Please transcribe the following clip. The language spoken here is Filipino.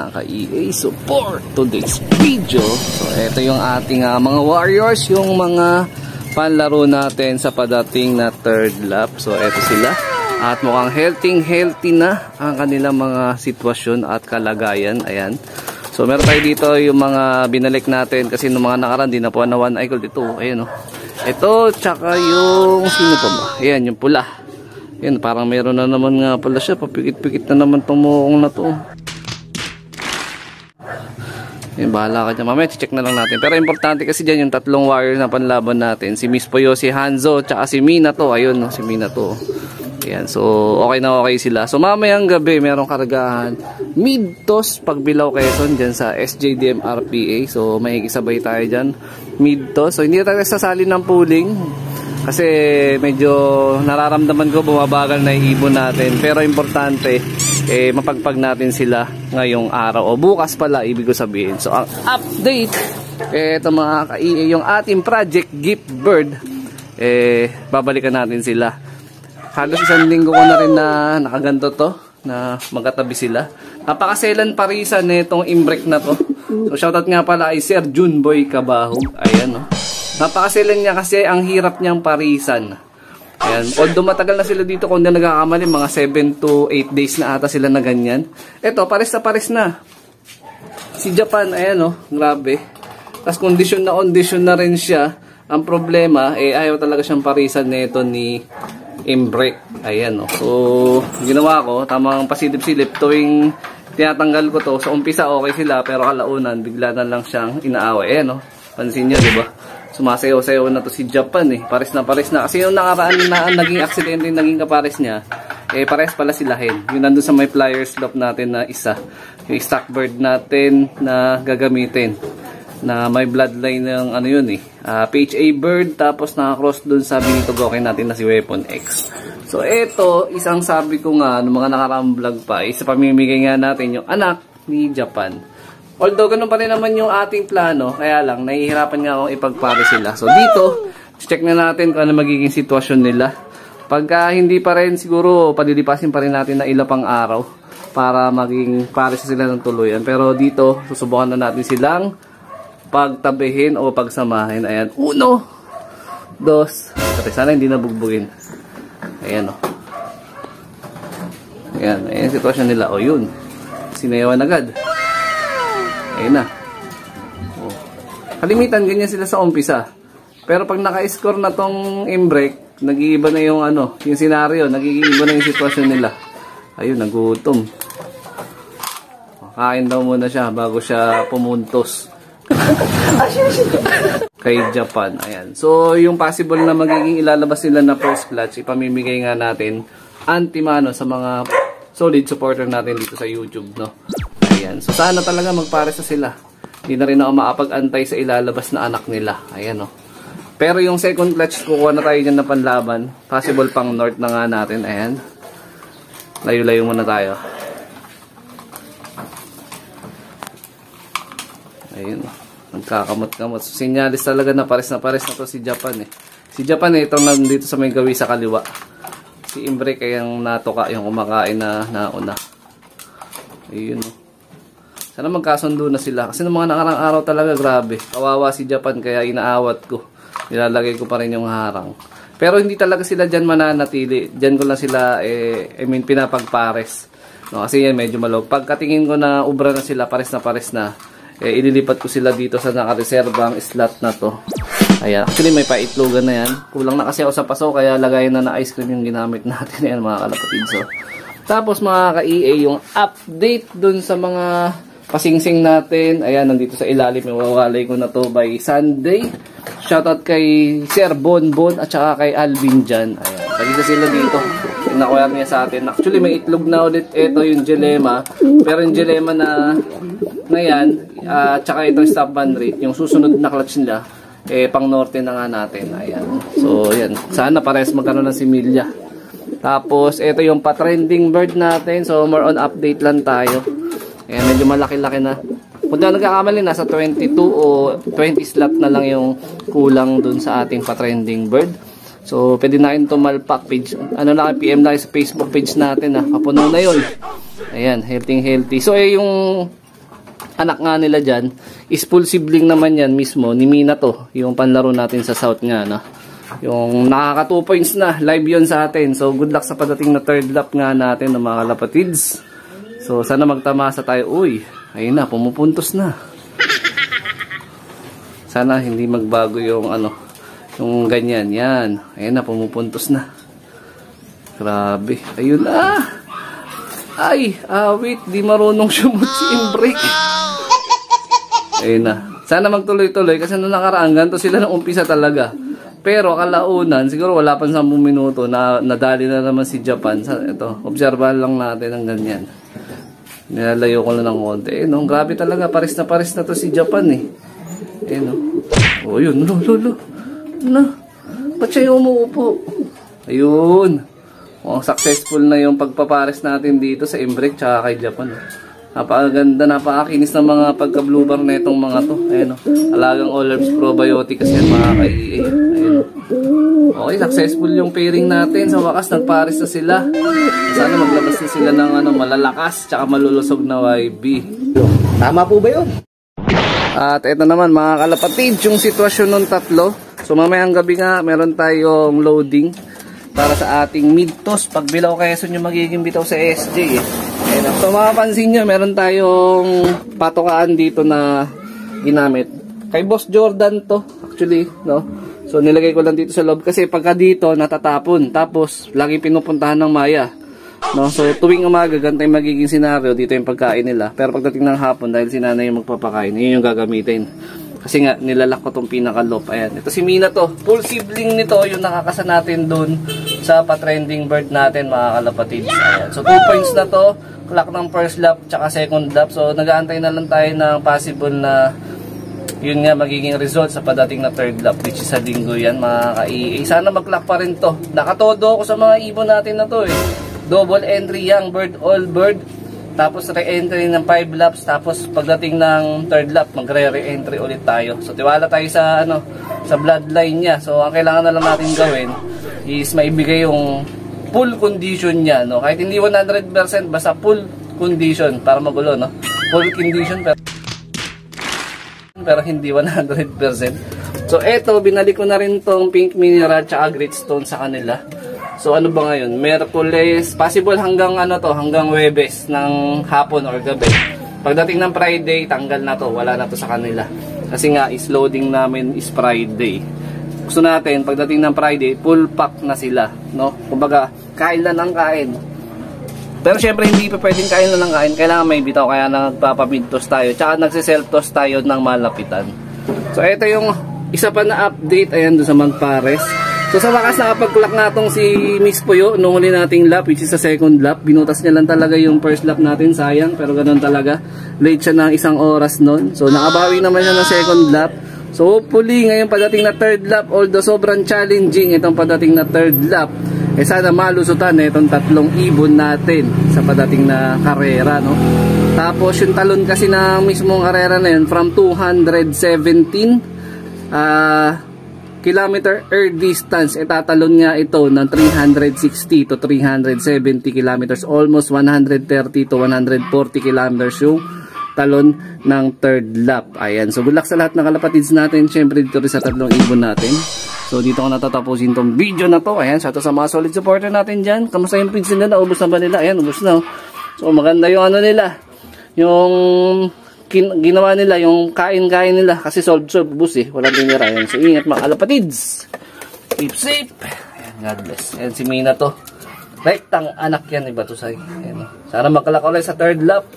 mga ka-EA support today's video. So ito yung ating mga warriors, yung mga panlaro natin sa padating na third lap. So ito sila at mukhang healthy na ang kanilang mga sitwasyon at kalagayan. Ayan. So meron tayo dito yung mga binalik natin kasi nung mga nakaraan di na po na one eye gold ito. Ayan o. Ito tsaka yung sino pa ba? Ayan yung pula. Yan, parang meron na naman nga pala siya. Papikit-pikit na naman itong muong na to. Yan, bahala ka dyan. Mamaya, check na lang natin. Pero importante kasi dyan yung tatlong warrior na panlaban natin. Si Miss Poyo, si Hanzo, tsaka si Mina to. Ayun, no, si Mina to. Yan, so okay na okay sila. So mamayang gabi, merong karagahan. Mid-toss, Pagbilao Quezon, dyan sa SJDM RPA. So may ikisabay tayo dyan. Mid-toss. So hindi tayo sasali ng pooling. Kasi medyo nararamdaman ko bumabagal na ibon natin. Pero importante, mapagpag natin sila ngayong araw. O bukas pala, ibig ko sabihin. So ang update, ito mga ka-EA, yung ating project Gift Bird, babalikan natin sila. Halos isang linggo ko na rin na nakaganto to, na magkatabi sila. Napakaselan parisan nitong imbrek na to. So shoutout nga pala ay Sir Junboy Cabaho. Ayan no. Napakaselan niya kasi ang hirap niyang parisan. Ayan. Although matagal na sila dito kung hindi nagkakamali, mga 7 to 8 days na ata sila na ganyan. Ito, pares na. Si Japan, ayan o, grabe. Tapos kondisyon na rin siya. Ang problema, ayaw talaga siyang parisan nito ni Imbrek. Ayan o. So, ginawa ko, tamang pasilip-silip tuwing tinatanggal ko to. Sa umpisa okay sila, pero kalaunan, bigla na lang siyang inaaway. Ayan o, pansin niyo, diba? Sumasayaw-sayaw na to si Japan Pares na. Kasi yung nakaraan na naging aksidente yung naging kapares niya, pares pala sila hen. Yung nandun sa may flyers loop natin na isa. Yung stock bird natin na gagamitin. Na may bloodline ng ano yun PHA bird, tapos nakakross dun sa Benito Goken natin na si Weapon X. So ito, isang sabi ko nga, nung mga nakaraang vlog pa, isa pamimigay nga natin yung anak ni Japan. Although ganun pa rin naman yung ating plano, kaya lang nahihirapan nga akong ipagpare sila. So dito, check na natin kung ano magiging sitwasyon nila. Pagka hindi pa rin, siguro palilipasin pa rin natin na ilang pang araw para maging pare sila ng tuluyan. Pero dito, susubukan na natin silang pagtabihin o pagsamahin. Ayan, 1, 2, sana hindi nabugbugin. Ayan o. Ayan yung sitwasyon nila. O yun, sinayawan agad. Ayun na. Oh. Kalimitan, ganyan sila sa umpisa. Pero pag naka-score na tong imbrek, nag-iiba na yung yung senaryo, nag-iiba na yung sitwasyon nila. Ayun, nagutom. Kain daw muna siya bago siya pumuntos. Kay Japan. Ayan. So, yung possible na magiging ilalabas nila na first clutch, ipamimigay nga natin antimano sa mga solid supporter natin dito sa YouTube, no? Ayan. So sana talaga magpares na sila. Hindi na rin ako makapag-antay sa ilalabas na anak nila. Ayan o. Pero yung second clutch, kukuha na tayo dyan na panlaban. Possible pang north na nga natin. Ayan. Layo-layo muna tayo. Ayun. Nagkakamot-kamot. So, sinyalis talaga na pares na to si Japan Si Japan itong nandito sa may gawi sa kaliwa. Si Imbre kayang natuka yung kumakain na nauna. Ayun o. Sana magkasundo na sila. Kasi ng mga nakarang araw talaga, grabe. Kawawa si Japan, kaya inaawat ko. Nilalagay ko pa rin yung harang. Pero hindi talaga sila dyan mananatili. Dyan ko lang sila, pinapagpares. No, kasi yan, medyo malog. Pagkatingin ko na ubra na sila, pares na, ililipat ko sila dito sa nakareserbang slot na to. Ayan. Actually, may paitlogan na yan. Kulang na kasi ako sa paso, kaya lagayan na ice cream yung ginamit natin. Ayan, mga kalapatid. So, tapos mga ka-EA, yung update dun sa mga pasingsing natin. Ayan, nandito sa ilalim. Mawawalay ko na to by Sunday. Shoutout kay Sir Bonbon at saka kay Alvin dyan. Ayan, pagkita sila dito. Pinakuha niya sa atin. Actually, may itlog na ulit. Ito yung Gelema. Pero yung Gelema na yan, at saka itong stop band rate, yung susunod na clutch nila, pang norte na nga natin. Ayan. So, yan. Sana pares magkaroon ng similya. Tapos, ito yung pa-trending bird natin. So, more on update lang tayo. Ayan, medyo malaki-laki na. Kung na nagkakamali, nasa 22 o 20 slot na lang yung kulang dun sa ating pa-trending bird. So, pwede na rin tumalpak page. Ano na, PM na sa Facebook page natin. Kapuno na yun. Ayan, healthy. So, yung anak nga nila dyan, is full sibling naman yan mismo ni Mina to, yung panlaro natin sa South nga, no? Yung nakaka 2 points na, live yon sa atin. So good luck sa pagdating na third lap nga natin ng mga kalapatids. So sana magtamasa tayo. Uy, ayun na, pumupuntos na. Sana hindi magbago yung ano, yung ganyan, yan. Ayun na, pumupuntos na. Grabe, ayun na. Ay, wait, di marunong sumut si Imbrake. Ayun na. Sana magtuloy-tuloy kasi nung nakaraan, ganito sila ng umpisa talaga. Pero kalaunan, siguro wala pang 10 minuto na nadali na naman si Japan. Ito, obserbahan lang natin ang ganyan. Nilalayo ko lang ng konti. Eh, no, grabe talaga, pares na to si Japan eh. Eh, no. Oh, yun, lolo. Ano? Ba't siya umuupo? Ayun. Oh, successful na yung pagpapares natin dito sa Imbrake tsaka kay Japan. Napakaganda, napakakinis ng mga pagka-blue bar na itong mga to. Ayun, alagang All Herbs Probiotic kasi yan mga ka-EA. Ayun. Okay, successful yung pairing natin. Sa wakas, nagpares na sila. Sana maglabas na sila ng ano, malalakas tsaka malulusog na YB. Tama po ba yun? At ito naman mga kalapatid, yung sitwasyon ng tatlo. So mamayang gabi nga, meron tayong loading para sa ating mid-toss. Pag Bilao Quezon yung magiging bitaw sa SJ eh. Ayan, so mapapansin nyo, meron tayong patokaan dito na ginamit. Kay Boss Jordan to, actually, no? So nilagay ko lang dito sa loob kasi pagka dito natatapon. Tapos lagi pinupuntahan ng Maya. No? So tuwing umaga, ganito yung magiging senaryo, dito yung pagkain nila. Pero pagdating ng hapon, dahil si nanay yung magpapakain, yun yung gagamitin. Kasi nga, nilalak ko itong pinaka-loop. Ayan. Ito si Mina to. Full sibling nito yung nakakasa natin dun sa pa-trending bird natin, mga kalapatids. Ayan. So, 2 points na to. Clock ng first lap, tsaka second lap. So, nag-aantay na lang tayo ng possible na yun nga, magiging result sa padating na third lap, which is sa linggo yan, mga ka-EA. Sana mag-clock pa rin to. Nakatodo ako sa mga ibon natin na to eh. Double entry, young bird, all bird. Tapos re-entry ng 5 laps, tapos pagdating ng third lap, magre-re-entry ulit tayo. So tiwala tayo sa ano, sa bloodline niya. So ang kailangan na lang natin gawin is maibigay yung full condition niya, no? Kahit hindi 100%, basta full condition para magulo, no? Full condition pero hindi 100%. So eto, binalik ko na rin tong pink mineral tsaka gritstone sa kanila. So ano ba ngayon? Merkules, possible hanggang ano to, hanggang Huwebes ng hapon or gabi. Pagdating ng Friday, tanggal na to, wala na to sa kanila. Kasi nga is loading namin is Friday. Gusto natin pagdating ng Friday, full pack na sila, no? Kumbaga, kain lang ng kain. Pero syempre hindi pa pwedeng kain lang ng kain, kailangan may bitaw, kaya nagpapamid toss tayo. Tsaka nagse-self toss tayo ng malapitan. So ito yung isa pa na update, ayan doon sa Magpares. So sa wakas nakapag-clock na itong si Miss Puyo nung huli nating lap, which is sa second lap. Binutas niya lang talaga yung first lap natin, sayang, pero ganoon talaga. Late siya ng 1 oras nun. So nakabawi naman siya ng second lap. So hopefully ngayon padating na third lap, although sobrang challenging itong padating na third lap, eh sana malusutan na itong tatlong ibon natin sa padating na karera, no? Tapos yung talon kasi na mismong karera na yun, from 217 kilometer air distance, tatalon nga ito ng 360 to 370 kilometers, almost 130 to 140 kilometers yung talon ng third lap. Ayan, so good luck sa lahat ng kalapatids natin, syempre dito rin sa tatlong ibon natin. So dito ko natatapusin tong video na to. Ayan, sa to sa mga solid supporter natin dyan. Kamusta yung pids nila? Ubus na ba nila? Ayan, ubus na. So maganda yung ano nila, yung ginawa nila, yung kain-kain nila, kasi solve bus eh, walang dinira. Ayan, so ingat mga kalapatids, keep safe. Ayan, God bless. Ayan si Mina to, right, tang anak yan ni Batusay. Ayan, sana makalak ulit sa third lap.